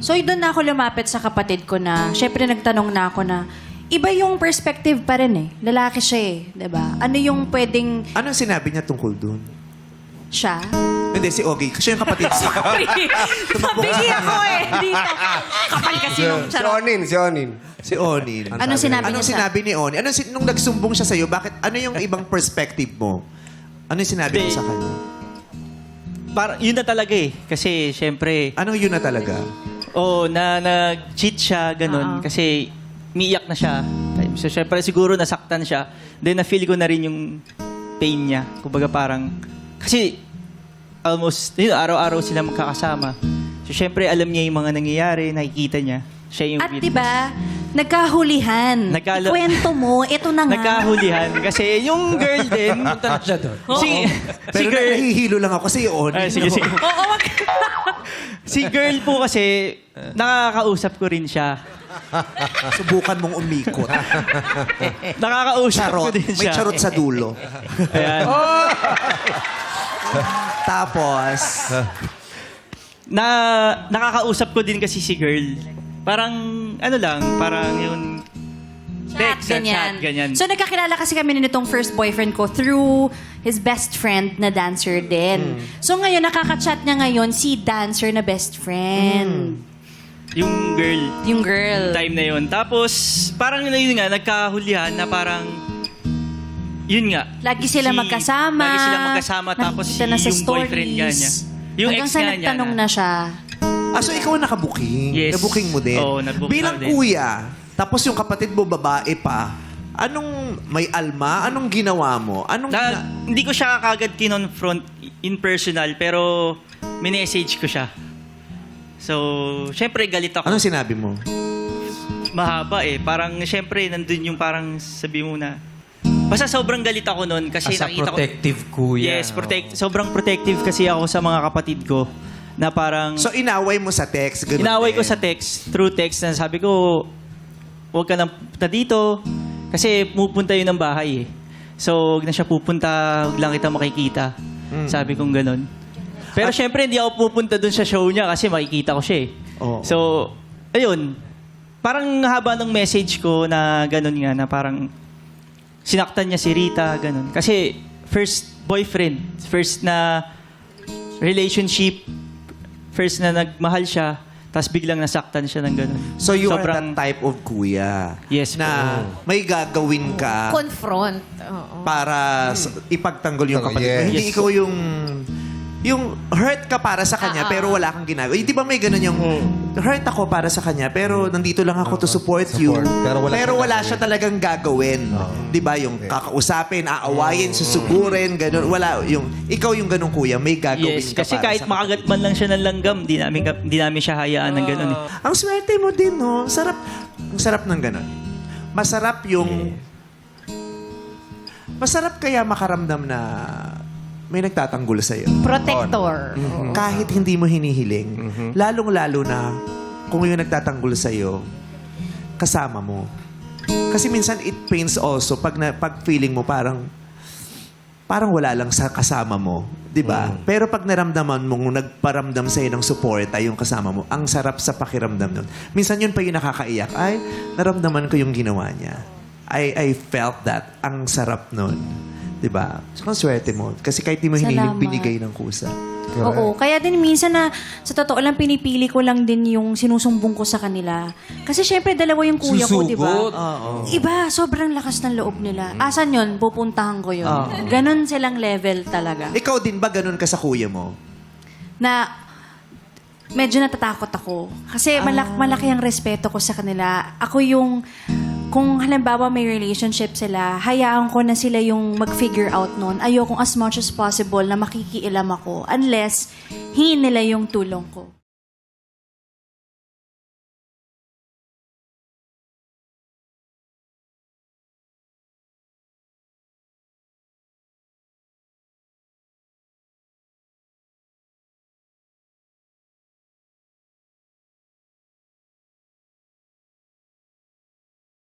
So, doon na ako lumapit sa kapatid ko na, syempre nagtanong na ako na, iba yung perspective pa rin eh. Lalaki siya eh, 'di ba? Ano yung pwedeng Anong sinabi niya tungkol dun? siya? Hindi, si Ogie. Siya yung kapatid ko. Sorry. Nabigyan ako eh. Dito. Kapal kasi nung Si charot. Onin, si Onin. Si Onin. Anong sinabi Anong niya sinabi ni Onin? Nung nagsumbong siya sa'yo, ano yung ibang perspective mo? Ano yung sinabi mo Hindi. sa kanya? Yun na talaga eh. Kasi, syempre, Anong yun na talaga? nag-cheat siya, ganun. Kasi, umiiyak na siya. So, syempre, siguro nasaktan siya. Then, na-feel ko na rin yung pain niya. Kumbaga parang, kasi, almost, yun, araw-araw sila magkakasama. So, syempre, alam niya yung mga nangyayari, nakikita niya. Siya yung At witness. diba, nagkahulihan. Kwento mo, ito na nga. Nagkahulihan. Kasi yung girl din, Punta na siya doon. si Pero girl, nahihilo lang ako kasi Onin. Ay, sige, sige. Oo, wag. Si girl po kasi, nakakausap ko rin siya. Subukan mong umikot. Nakakausap ko Charot. din May siya. charot sa dulo. Ayan. Tapos, Nakakausap ko din kasi si girl. Parang, ano lang, parang yung... Chat, ganyan. ganyan. So, nagkakilala kasi kami nitong first boyfriend ko through his best friend na dancer din. So, ngayon, nakaka-chat niya ngayon si dancer na best friend. Yung girl. Yung girl. Time na yun. Tapos, parang yun nga, nagkahulihan na parang... Yun nga. Lagi sila magkasama. Lagi sila magkasama. Tapos Nakikita na sa yung boyfriend nga niya. Yung Hanggang ex sa nga niya nagtanong na siya. so ikaw ang nakabuking. Yes. Nabuking mo din. Oo, nag-book Bilang na din. kuya, tapos yung kapatid mo babae pa, anong may alma? Anong ginawa mo? Hindi ko siya kagad kinonfront in personal, pero minessage ko siya. So, syempre galit ako. Anong sinabi mo? Mahaba eh. Parang, syempre, nandun yung parang sabi mo na... Basta sobrang galit ako nun kasi As a nakita protective kuya. Yes, sobrang protective kasi ako sa mga kapatid ko na parang... So inaway mo sa text? Ganun inaway din. ko sa text, through text, na sabi ko, huwag ka nang punta dito kasi pupunta yun ng bahay eh. So, huwag na siya pupunta, huwag lang kita makikita. Sabi kong ganun. Pero syempre, hindi ako pupunta dun sa show niya kasi makikita ko siya eh. Oo. So, ayun. Parang haba ng message ko na ganun nga, na parang sinaktan niya si Rita, ganun. Kasi first boyfriend, first na relationship, first na nagmahal siya, tapos biglang nasaktan siya ng ganun. So you are that type of kuya Yes na may gagawin ka Confront. Oo. para ipagtanggol yung kapatid mo. Yes. Hindi Yes ikaw yung hurt ka para sa kanya pero wala kang ginagawa. Di ba may ganun yung hurt ako para sa kanya pero nandito lang ako to support you. Pero wala Siya siyang talagang gagawin. Di ba? Yung kakausapin, aawayin, susugurin, ganun. Wala. Ikaw yung ganun kuya, may gagawin Yes, ka kasi para kahit sa makagat man lang siya ng langgam, di namin siya hayaan ng ganun eh. Ang swerte mo din, no? Ang sarap ng ganun. Masarap yung... Masarap kaya makaramdam na may nagtatanggol sa'yo. Protector. Kahit hindi mo hinihiling. Lalong-lalo na kung yung nagtatanggol sa'yo, kasama mo. Kasi minsan it pains also pag feeling mo parang wala lang sa kasama mo. Di ba? Pero pag naramdaman mo, nagparamdam sa'yo ng suporta yung kasama mo, ang sarap sa pakiramdam nun. Minsan yun pa yung nakakaiyak. Ay, naramdaman ko yung ginawa niya. I felt that. Ang sarap nun. Diba? So, ang swerte mo. Kasi kahit di mo hinihiling, Salamat. binigay ng kusa. Oo. Kaya din minsan na, sa totoo lang, pinipili ko lang din yung sinusumbong ko sa kanila. Kasi syempre, dalawa yung kuya ko, di ba? Susugot. Iba, sobrang lakas ng loob nila. Asan yun? Pupuntahan ko yun. Ganon silang level talaga. Ikaw din ba ganun ka sa kuya mo? Na medyo natatakot ako. Kasi malaki ang respeto ko sa kanila. Ako yung, kung halimbawa may relationship sila, hayaan ko na sila yung mag-figure out nun. Ayokong as much as possible na makikialam ako unless hingin nila yung tulong ko.